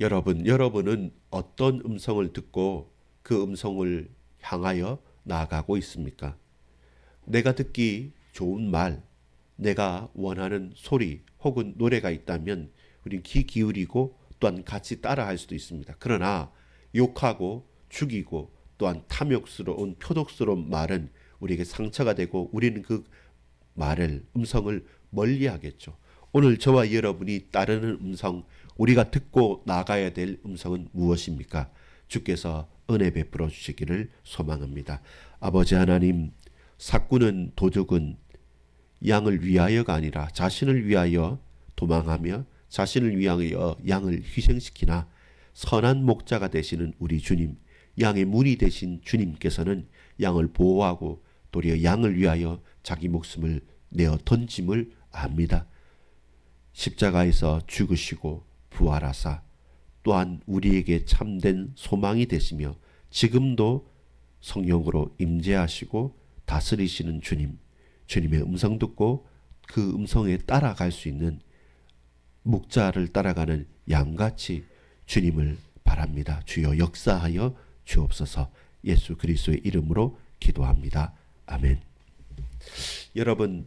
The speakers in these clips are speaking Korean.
여러분은 어떤 음성을 듣고 그 음성을 향하여 나아가고 있습니까? 내가 듣기 좋은 말, 내가 원하는 소리 혹은 노래가 있다면 우린 귀 기울이고 또한 같이 따라할 수도 있습니다. 그러나 욕하고 죽이고 또한 탐욕스러운 표독스러운 말은 우리에게 상처가 되고 우리는 그 말을 음성을 멀리하겠죠. 오늘 저와 여러분이 따르는 음성, 우리가 듣고 나가야 될 음성은 무엇입니까? 주께서 은혜 베풀어 주시기를 소망합니다. 아버지 하나님, 사꾼은 도둑은 양을 위하여가 아니라 자신을 위하여 도망하며 자신을 위하여 양을 희생시키나 선한 목자가 되시는 우리 주님, 양의 문이 되신 주님께서는 양을 보호하고 도리어 양을 위하여 자기 목숨을 내어 던짐을 압니다. 십자가에서 죽으시고 부활하사 또한 우리에게 참된 소망이 되시며 지금도 성령으로 임재하시고 다스리시는 주님, 주님의 음성 듣고 그 음성에 따라갈 수 있는 목자를 따라가는 양같이 주님을 바랍니다. 주여 역사하여 주옵소서. 예수 그리스도의 이름으로 기도합니다. 아멘. 여러분,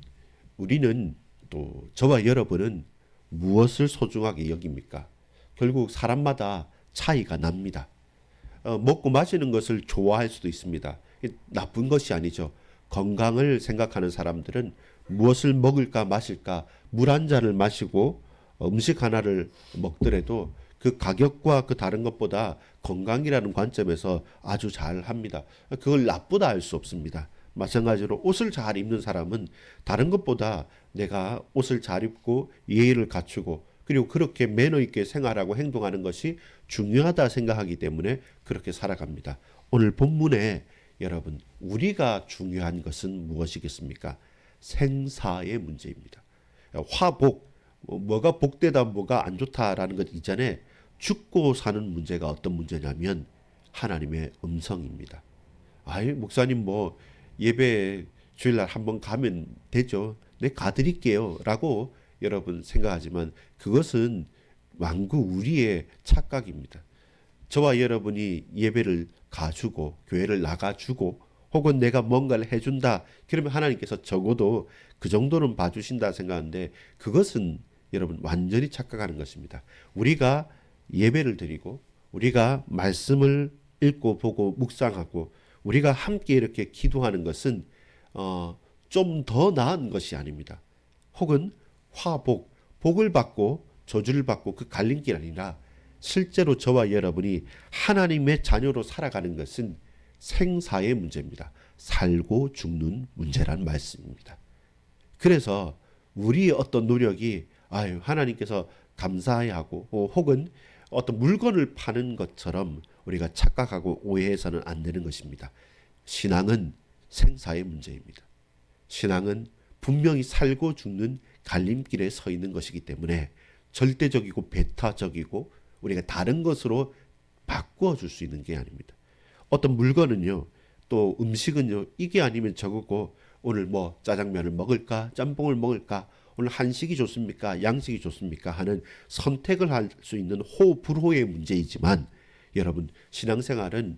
우리는 또 저와 여러분은 무엇을 소중하게 여깁니까? 결국 사람마다 차이가 납니다. 먹고 마시는 것을 좋아할 수도 있습니다. 나쁜 것이 아니죠. 건강을 생각하는 사람들은 무엇을 먹을까 마실까 물 한 잔을 마시고 음식 하나를 먹더라도 그 가격과 그 다른 것보다 건강이라는 관점에서 아주 잘 합니다. 그걸 나쁘다 할 수 없습니다. 마찬가지로 옷을 잘 입는 사람은 다른 것보다 내가 옷을 잘 입고 예의를 갖추고 그리고 그렇게 매너 있게 생활하고 행동하는 것이 중요하다 생각하기 때문에 그렇게 살아갑니다. 오늘 본문에 여러분, 우리가 중요한 것은 무엇이겠습니까? 생사의 문제입니다. 화복, 뭐가 복되다 뭐가 안 좋다라는 것 이전에 죽고 사는 문제가 어떤 문제냐면 하나님의 음성입니다. 아이, 목사님 뭐 예배 주일날 한번 가면 되죠. 네, 가드릴게요. 라고 여러분 생각하지만 그것은 완구 우리의 착각입니다. 저와 여러분이 예배를 가주고 교회를 나가주고 혹은 내가 뭔가를 해준다. 그러면 하나님께서 적어도 그 정도는 봐주신다 생각하는데 그것은 여러분 완전히 착각하는 것입니다. 우리가 예배를 드리고 우리가 말씀을 읽고 보고 묵상하고 우리가 함께 이렇게 기도하는 것은 좀 더 나은 것이 아닙니다. 혹은 화복, 복을 받고 저주를 받고 그 갈림길 아니라 실제로 저와 여러분이 하나님의 자녀로 살아가는 것은 생사의 문제입니다. 살고 죽는 문제란 말씀입니다. 그래서 우리의 어떤 노력이 아유 하나님께서 감사해야 하고 혹은 어떤 물건을 파는 것처럼 우리가 착각하고 오해해서는 안 되는 것입니다. 신앙은 생사의 문제입니다. 신앙은 분명히 살고 죽는 갈림길에 서 있는 것이기 때문에 절대적이고 배타적이고 우리가 다른 것으로 바꾸어 줄 수 있는 게 아닙니다. 어떤 물건은요, 또 음식은요, 이게 아니면 저거고 오늘 뭐 짜장면을 먹을까, 짬뽕을 먹을까, 오늘 한식이 좋습니까, 양식이 좋습니까 하는 선택을 할 수 있는 호불호의 문제이지만 여러분 신앙생활은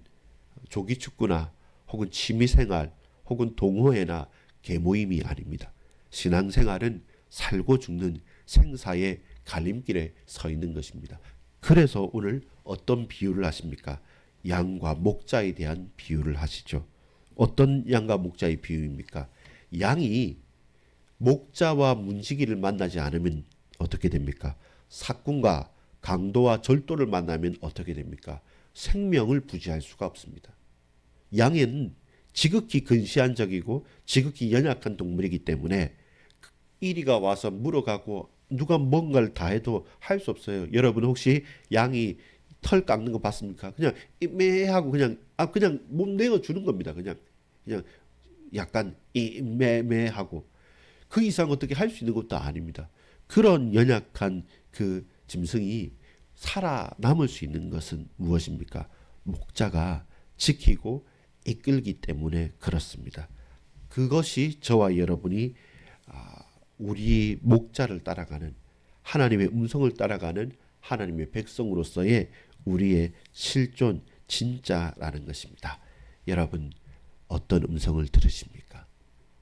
조기축구나 혹은 취미생활 혹은 동호회나 계모임이 아닙니다. 신앙생활은 살고 죽는 생사의 갈림길에 서 있는 것입니다. 그래서 오늘 어떤 비유를 하십니까? 양과 목자에 대한 비유를 하시죠. 어떤 양과 목자의 비유입니까? 양이 목자와 문지기를 만나지 않으면 어떻게 됩니까? 사꾼과 강도와 절도를 만나면 어떻게 됩니까? 생명을 부지할 수가 없습니다. 양은 지극히 근시안적이고 지극히 연약한 동물이기 때문에 이리가 와서 물어가고 누가 뭔가를 다 해도 할 수 없어요. 여러분 혹시 양이 털 깎는 거 봤습니까? 그냥 매하고 그냥 몸 내어 주는 겁니다. 그냥 약간 매매하고 그 이상 어떻게 할 수 있는 것도 아닙니다. 그런 연약한 그 짐승이 살아남을 수 있는 것은 무엇입니까? 목자가 지키고 이끌기 때문에 그렇습니다. 그것이 저와 여러분이 우리 목자를 따라가는 하나님의 음성을 따라가는 하나님의 백성으로서의 우리의 실존 진짜라는 것입니다. 여러분 어떤 음성을 들으십니까?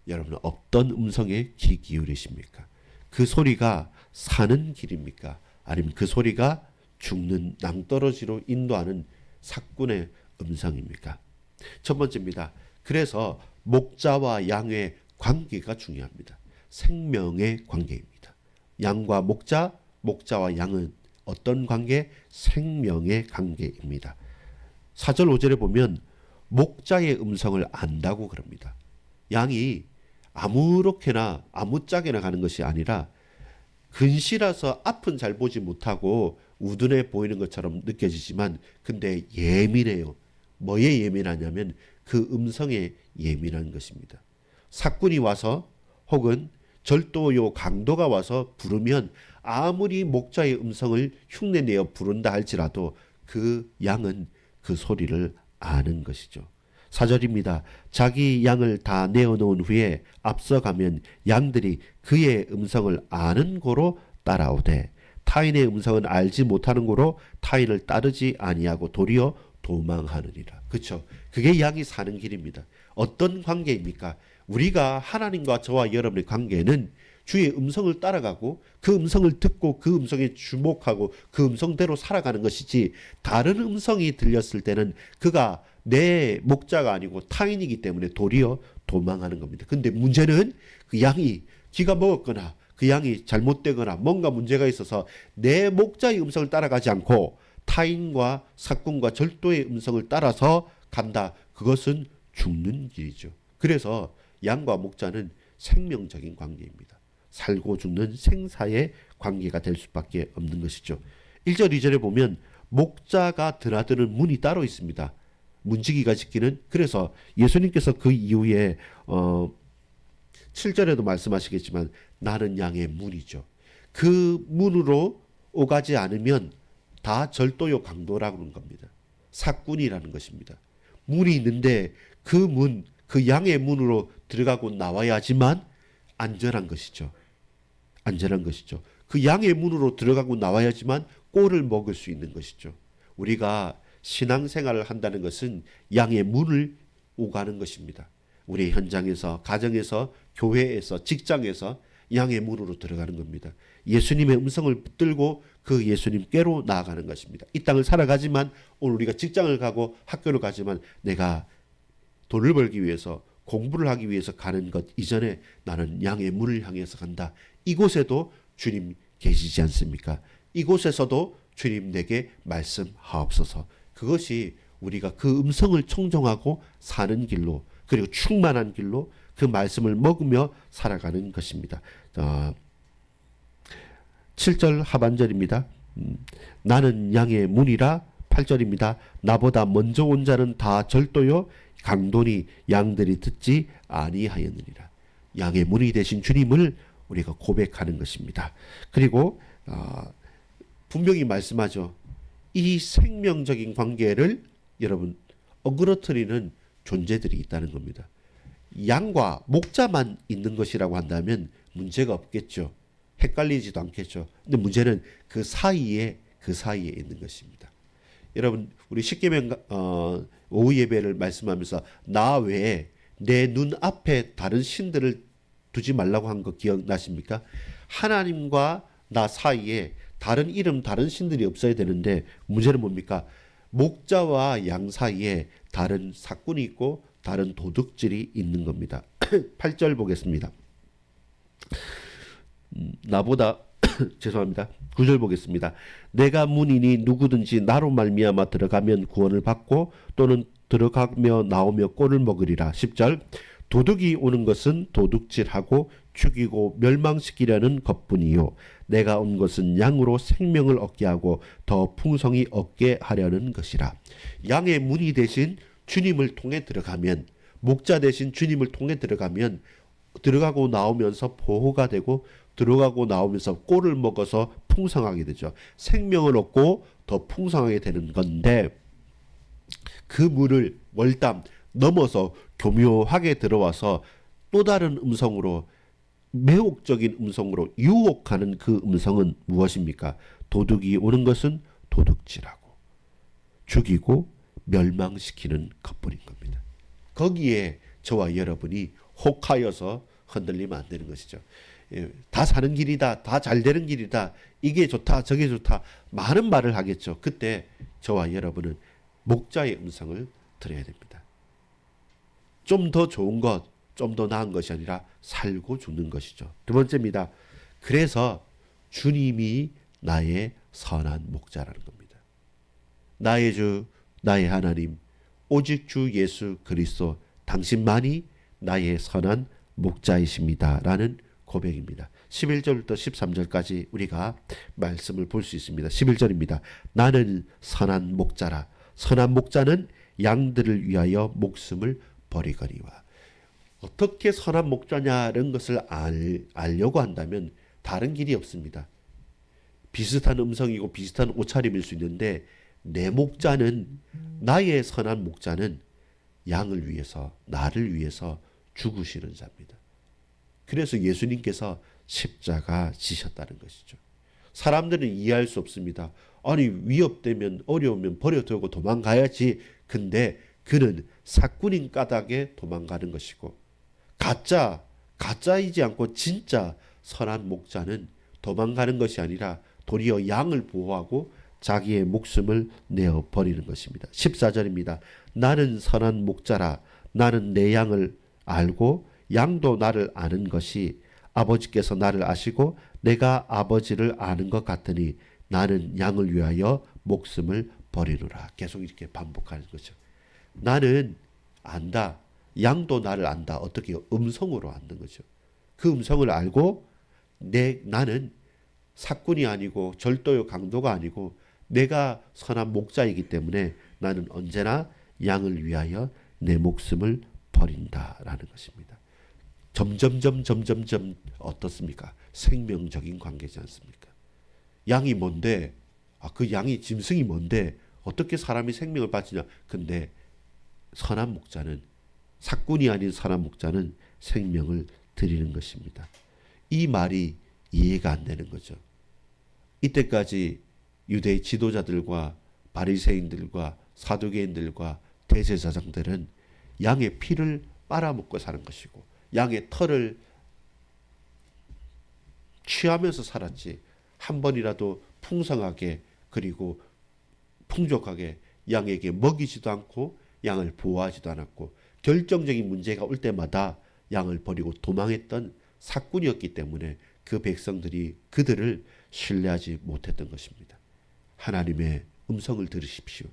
여러분은 어떤 음성에 귀 기울이십니까? 그 소리가 사는 길입니까? 아니면 그 소리가 죽는 낭떠러지로 인도하는 사꾼의 음성입니까? 첫 번째입니다. 그래서 목자와 양의 관계가 중요합니다. 생명의 관계입니다. 양과 목자, 목자와 양은 어떤 관계? 생명의 관계입니다. 4절 5절에 보면 목자의 음성을 안다고 그럽니다. 양이 아무렇게나 아무짝에나 가는 것이 아니라 근시라서 앞은 잘 보지 못하고 우둔해 보이는 것처럼 느껴지지만 근데 예민해요. 뭐에 예민하냐면 그 음성에 예민한 것입니다. 사꾼이 와서 혹은 절도요 강도가 와서 부르면 아무리 목자의 음성을 흉내내어 부른다 할지라도 그 양은 그 소리를 아는 것이죠. 4절입니다. 자기 양을 다 내어놓은 후에 앞서가면 양들이 그의 음성을 아는 고로 따라오되 타인의 음성은 알지 못하는 고로 타인을 따르지 아니하고 도리어 도망하느니라. 그렇죠? 그게 양이 사는 길입니다. 어떤 관계입니까? 우리가 하나님과 저와 여러분의 관계는 주의 음성을 따라가고 그 음성을 듣고 그 음성에 주목하고 그 음성대로 살아가는 것이지 다른 음성이 들렸을 때는 그가 내 목자가 아니고 타인이기 때문에 도리어 도망하는 겁니다. 근데 문제는 그 양이 기가 먹었거나 그 양이 잘못되거나 뭔가 문제가 있어서 내 목자의 음성을 따라가지 않고 타인과 사꾼과 절도의 음성을 따라서 간다. 그것은 죽는 길이죠. 그래서 양과 목자는 생명적인 관계입니다. 살고 죽는 생사의 관계가 될 수밖에 없는 것이죠. 1절 2절에 보면 목자가 드나드는 문이 따로 있습니다. 문지기가 짓기는. 그래서 예수님께서 그 이후에 7절에도 말씀하시겠지만 나는 양의 문이죠. 그 문으로 오가지 않으면 다 절도요 강도라고 하는 겁니다. 사꾼이라는 것입니다. 문이 있는데 그 문, 그 양의 문으로 들어가고 나와야지만 안전한 것이죠. 안전한 것이죠. 그 양의 문으로 들어가고 나와야지만 꼴을 먹을 수 있는 것이죠. 우리가 신앙생활을 한다는 것은 양의 문을 오가는 것입니다. 우리 현장에서, 가정에서, 교회에서, 직장에서 양의 문으로 들어가는 겁니다. 예수님의 음성을 붙들고 그 예수님께로 나아가는 것입니다. 이 땅을 살아가지만 오늘 우리가 직장을 가고 학교를 가지만 내가 돈을 벌기 위해서 공부를 하기 위해서 가는 것 이전에 나는 양의 문을 향해서 간다. 이곳에도 주님 계시지 않습니까? 이곳에서도 주님 내게 말씀하옵소서. 그것이 우리가 그 음성을 청정하고 사는 길로 그리고 충만한 길로 그 말씀을 먹으며 살아가는 것입니다. 7절 하반절입니다. 나는 양의 문이라. 8절입니다. 나보다 먼저 온 자는 다 절도요 강도니 양들이 듣지 아니하였느니라. 양의 문이 되신 주님을 우리가 고백하는 것입니다. 그리고 분명히 말씀하죠. 이 생명적인 관계를 여러분 어그러뜨리는 존재들이 있다는 겁니다. 양과 목자만 있는 것이라고 한다면 문제가 없겠죠. 헷갈리지도 않겠죠. 근데 문제는 그 사이에 있는 것입니다. 여러분 우리 십계명 오후 예배를 말씀하면서 나 외에 내 눈앞에 다른 신들을 두지 말라고 한 거 기억나십니까? 하나님과 나 사이에 다른 이름 다른 신들이 없어야 되는데 문제는 뭡니까? 목자와 양 사이에 다른 사꾼이 있고 다른 도둑질이 있는 겁니다. 8절 보겠습니다. 나보다 죄송합니다. 9절 보겠습니다. 내가 문이니 누구든지 나로 말미암아 들어가면 구원을 받고 또는 들어가며 나오며 꼴을 먹으리라. 10절 도둑이 오는 것은 도둑질하고 죽이고 멸망시키려는 것뿐이요 내가 온 것은 양으로 생명을 얻게 하고 더 풍성히 얻게 하려는 것이라. 양의 문이 대신 주님을 통해 들어가면 목자 대신 주님을 통해 들어가면 들어가고 나오면서 보호가 되고 들어가고 나오면서 꼴을 먹어서 풍성하게 되죠. 생명을 얻고 더 풍성하게 되는 건데 그 문을 월담 넘어서 교묘하게 들어와서 또 다른 음성으로 매혹적인 음성으로 유혹하는 그 음성은 무엇입니까? 도둑이 오는 것은 도둑질하고 죽이고 멸망시키는 것뿐인 겁니다. 거기에 저와 여러분이 혹하여서 흔들리면 안 되는 것이죠. 다 사는 길이다, 다 잘 되는 길이다, 이게 좋다, 저게 좋다, 많은 말을 하겠죠. 그때 저와 여러분은 목자의 음성을 들어야 됩니다. 좀 더 좋은 것, 좀 더 나은 것이 아니라 살고 죽는 것이죠. 두 번째입니다. 그래서 주님이 나의 선한 목자라는 겁니다. 나의 주, 나의 하나님, 오직 주 예수 그리스도 당신만이 나의 선한 목자이십니다. 라는 고백입니다. 11절부터 13절까지 우리가 말씀을 볼 수 있습니다. 11절입니다. 나는 선한 목자라. 선한 목자는 양들을 위하여 목숨을 버리거니와. 어떻게 선한 목자냐는 것을 알려고 한다면 다른 길이 없습니다. 비슷한 음성이고 비슷한 옷차림일 수 있는데 내 목자는, 나의 선한 목자는 양을 위해서, 나를 위해서 죽으시는 자입니다. 그래서 예수님께서 십자가 지셨다는 것이죠. 사람들은 이해할 수 없습니다. 아니 위협되면 어려우면 버려두고 도망가야지. 근데 그는 사꾼인 까닭에 도망가는 것이고 가짜이지 않고 진짜 선한 목자는 도망가는 것이 아니라 도리어 양을 보호하고 자기의 목숨을 내어 버리는 것입니다. 14절입니다. 나는 선한 목자라. 나는 내 양을 알고 양도 나를 아는 것이 아버지께서 나를 아시고 내가 아버지를 아는 것 같으니 나는 양을 위하여 목숨을 버리노라. 계속 이렇게 반복하는 거죠. 나는 안다. 양도 나를 안다. 어떻게 음성으로 아는 거죠. 그 음성을 알고 나는 사꾼이 아니고 절도요 강도가 아니고 내가 선한 목자이기 때문에 나는 언제나 양을 위하여 내 목숨을 버린다라는 것입니다. 점점 어떻습니까? 생명적인 관계지 않습니까? 양이 뭔데? 그 양이 짐승이 뭔데? 어떻게 사람이 생명을 바치냐? 근데 선한 목자는, 사꾼이 아닌 선한 목자는 생명을 드리는 것입니다. 이 말이 이해가 안 되는 거죠. 이때까지 유대 지도자들과 바리새인들과 사두개인들과 대제사장들은 양의 피를 빨아먹고 사는 것이고 양의 털을 취하면서 살았지 한 번이라도 풍성하게 그리고 풍족하게 양에게 먹이지도 않고 양을 보호하지도 않았고 결정적인 문제가 올 때마다 양을 버리고 도망했던 사꾼이었기 때문에 그 백성들이 그들을 신뢰하지 못했던 것입니다. 하나님의 음성을 들으십시오.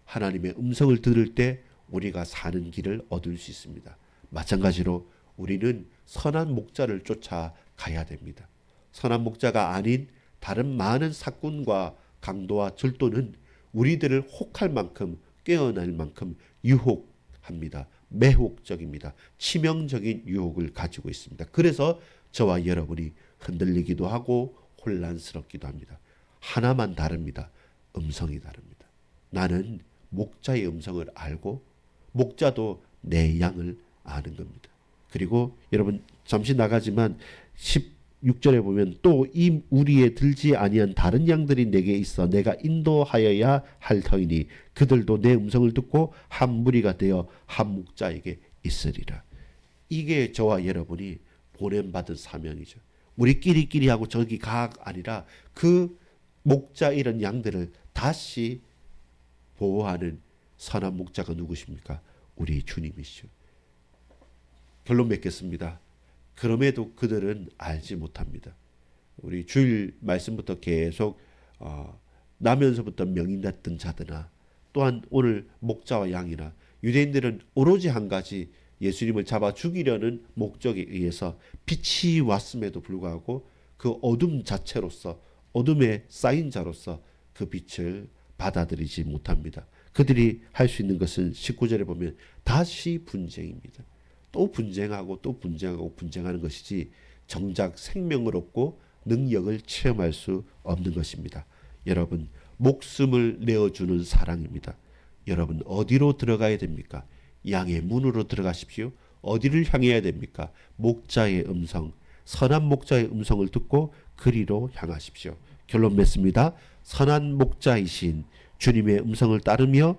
하나님의 음성을 들을 때 우리가 사는 길을 얻을 수 있습니다. 마찬가지로 우리는 선한 목자를 쫓아가야 됩니다. 선한 목자가 아닌 다른 많은 사꾼과 강도와 절도는 우리들을 혹할 만큼 깨어날 만큼 유혹합니다. 매혹적입니다. 치명적인 유혹을 가지고 있습니다. 그래서 저와 여러분이 흔들리기도 하고 혼란스럽기도 합니다. 하나만 다릅니다. 음성이 다릅니다. 나는 목자의 음성을 알고 목자도 내 양을 아는 겁니다. 그리고 여러분 잠시 나가지만 16절에 보면 또 이 우리에 들지 아니한 다른 양들이 내게 있어 내가 인도하여야 할 터이니 그들도 내 음성을 듣고 한 무리가 되어 한 목자에게 있으리라. 이게 저와 여러분이 보냄받은 사명이죠. 우리끼리 하고 저기 가 아니라 그 목자 이런 양들을 다시 보호하는 선한 목자가 누구십니까? 우리 주님이시죠. 결론 맺겠습니다. 그럼에도 그들은 알지 못합니다. 우리 주일 말씀부터 계속 나면서부터 명인됐던 자들아 또한 오늘 목자와 양이나 유대인들은 오로지 한 가지 예수님을 잡아 죽이려는 목적에 의해서 빛이 왔음에도 불구하고 그 어둠 자체로서 어둠에 쌓인 자로서 그 빛을 받아들이지 못합니다. 그들이 할 수 있는 것은 19절에 보면 다시 분쟁입니다. 또 분쟁하고 또 분쟁하고 분쟁하는 것이지 정작 생명을 얻고 능력을 체험할 수 없는 것입니다. 여러분 목숨을 내어주는 사랑입니다. 여러분 어디로 들어가야 됩니까? 양의 문으로 들어가십시오. 어디를 향해야 됩니까? 목자의 음성, 선한 목자의 음성을 듣고 그리로 향하십시오. 결론 맺습니다. 선한 목자이신 주님의 음성을 따르며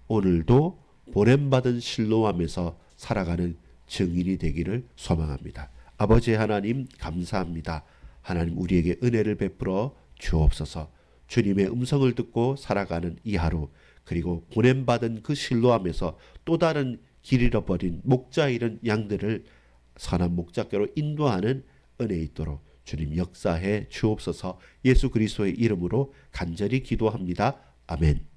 오늘도 보냄받은 신로함에서 살아가는 증인이 되기를 소망합니다. 아버지 하나님 감사합니다. 하나님 우리에게 은혜를 베풀어 주옵소서. 주님의 음성을 듣고 살아가는 이 하루, 그리고 보냄받은 그 신로함에서 또 다른 길 잃어버린 목자 잃은 양들을 선한 목자께로 인도하는 은혜 있도록 주님 역사해 주옵소서. 예수 그리스도의 이름으로 간절히 기도합니다. 아멘.